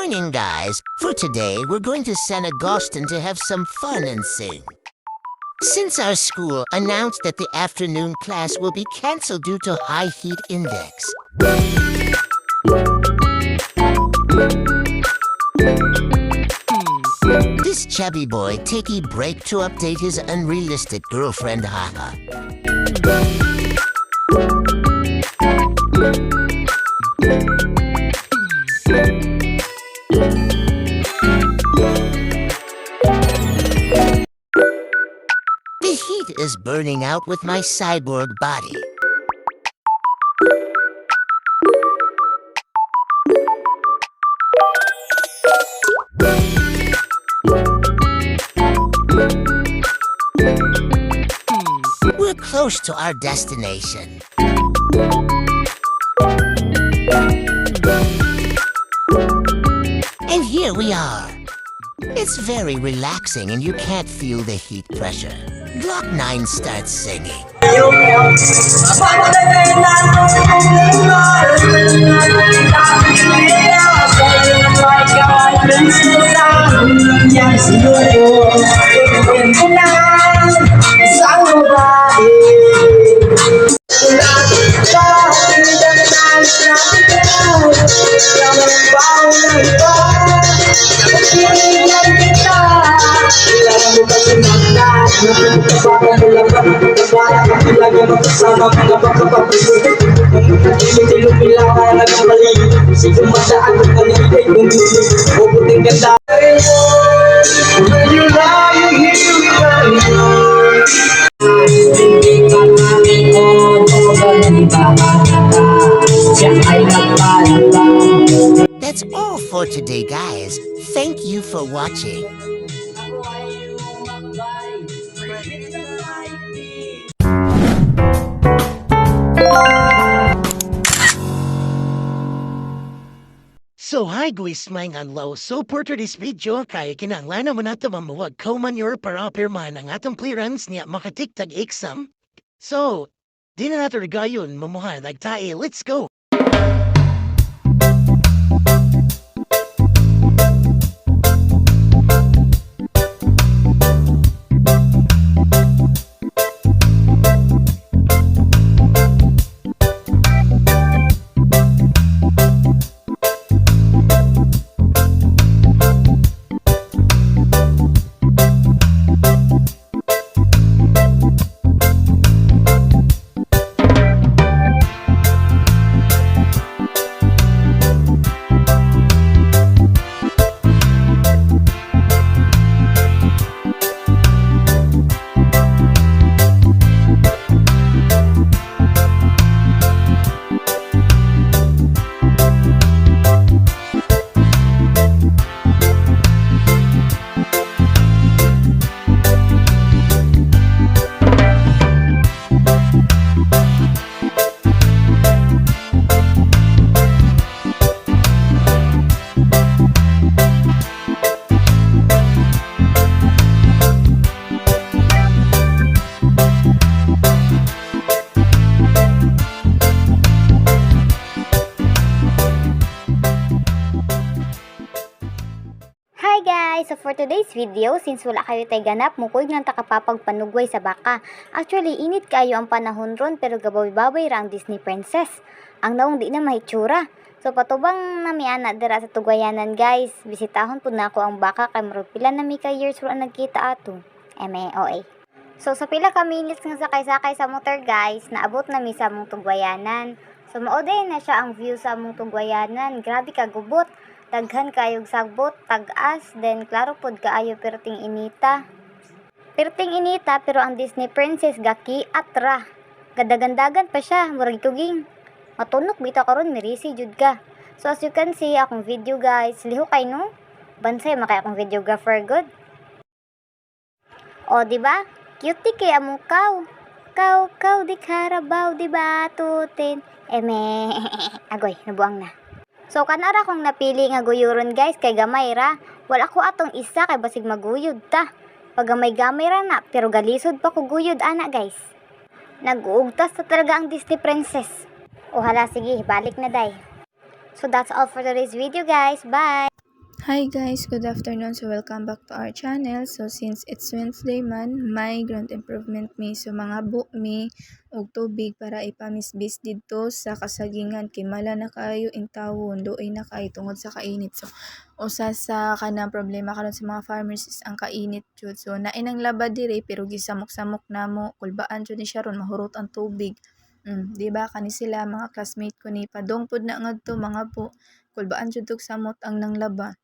morning, guys. For today, we're going to San Agustin to have some fun and sing. Since our school announced that the afternoon class will be canceled due to high heat index. This chubby boy take a break to update his unrealistic girlfriend, Haha. The heat is burning out with my cyborg body. We're close to our destination. And here we are. It's very relaxing and you can't feel the heat pressure. Glock 9 starts singing. That's all for today, guys. Thank you for watching. So hi guys, mga anlaw. So for today's video, kaya kinanglan naman natin mamuwag kauman your para pirman ang atong clearance niya makatiktag exam. So, di na natin regayon mamuhan nagtae. Let's go! Hi guys! So for today's video, since wala kayo tay ganap, mukoy ng takapapagpanugway sa baka. Actually, init kayo ang panahon ron pero gabawi-bawi ra ang Disney Princess. Ang naong di na mahitsura. So patubang namiana dira sa Tugayanan guys. Bisitahon po na ako ang baka kay marag pila na mi ka years ro nagkita ato. MOA. So sa pila ka minutes nga sakay-sakay sa motor guys, naabot na mi sa among Tugayanan. So maoday na siya ang view sa among Tugayanan. Grabe ka gubot. Daghan kayog sagbot, tag-as, then klaro pod kaayo perting inita. Perting inita pero ang Disney Princess gaki atra. Gadagandagan pa siya, murag tuging. Matunok bita karon mirisi jud ka. So as you can see akong video guys, liho kay no? Bansay makay akong videographer good. O di ba? Cute kay among kaw. Kaw di karabaw di ba tutin. Eme agoy nabuang na. So kanara kong napili nga guyuron guys kay gamay ra. Wala ko atong isa kay basig maguyod ta. Pag gamay ra na pero galisod pa ko guyod ana guys. Nag-uugtas na talaga ang Disney Princess. O hala sige, balik na day. So that's all for today's video guys. Bye! Hi guys, good afternoon. So welcome back to our channel. So since it's Wednesday man, may ground improvement mi. So mga bu mi og tubig para ipamisbis dito sa kasagingan kay mala na kayo in tawon, doay na kayo tungod sa kainit. So usa sa kanang problema karon sa mga farmers is ang kainit jud. So nainang laba diri pero gisamok-samok namo, kulbaan jud ni siya ron mahurot ang tubig. Di ba kani sila mga classmate ko ni padong pud na ngadto mga bu. Kulbaan jud og samot ang nanglaba.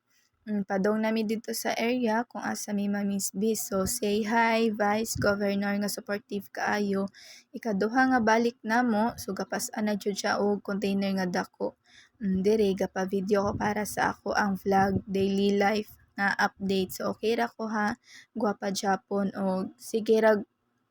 Padong nami dito sa area kung asa mi mamisbis. So say hi Vice Governor nga supportive kaayo. Ikaduha nga balik namo so gapas-an na jud siya og container nga dako. Dire gapa video ko para sa ako ang vlog daily life nga update. So okay ra ko ha. Gwapa Japon o sige ra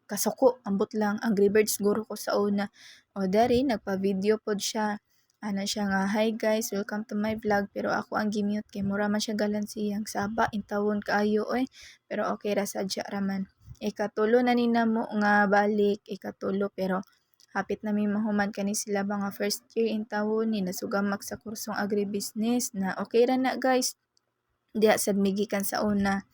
kasuko ambot lang Angry Birds siguro ko sa una. O dari nagpa-video pod siya. Ana siya nga, hi guys, welcome to my vlog. Pero ako ang gimute kay mura man siya galan siyang saba, intawon kaayo oy. Pero okay ra sadya raman. Ikatulo na ni namo nga balik, ikatulo pero hapit na mi mahuman kani sila mga first year intawon ni nasugamak sa kursong agribusiness na okay ra na guys. Diya sad migikan sa una.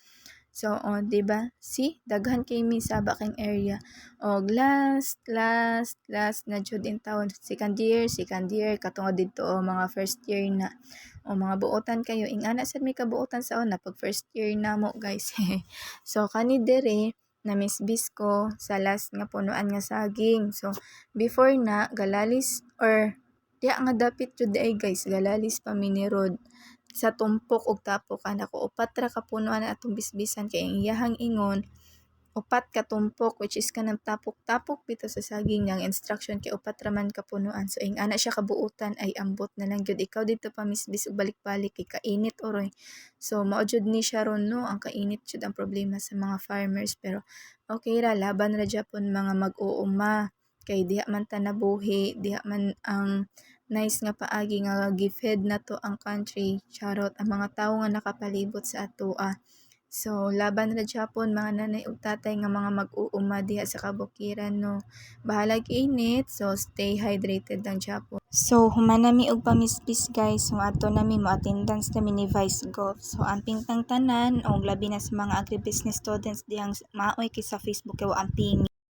So, di ba? See, daghan kay mi sa baking area. Og last na jud in town. Second year, katungod dito mga first year na. O mga buotan kayo, ingana sad mi kabuotan sa una pag first year na mo, guys. So, kani dire na misbis ko sa last nga punuan nga saging. So, before na galalis or diya nga dapit jud ay guys, galalis pa mini road sa tumpok og tapok ko upat ra ka punuan atong bisbisan kay ang iyahang ingon upat ka tumpok which is kanang tapok-tapok bitaw sa saging ang instruction kay upat ra man ka punuan. So ing ana siya kabuutan ay ambot na lang gyud ikaw dito pamisbis og balik-balik kay kainit oroy. So mao jud ni siya ron no ang kainit jud ang problema sa mga farmers pero okay ra laban ra gyapon mga mag-uuma kay diha man ta nabuhi, diha man ang nice nga paagi nga gifed na to ang country, charot ang mga tawo nga nakapalibot sa atoa. So laban ra gyapon mga nanay ug tatay nga mga mag-uuma diha sa kabukiran no. Bahalag init, so stay hydrated lang gyapon. So human nami og pamisbis guys, so ato nami mo attendance nami ni Vice Gov. So ang pingtang tanan og labi na sa mga agribusiness students dihang maoy kay sa Facebook kay wa ang ping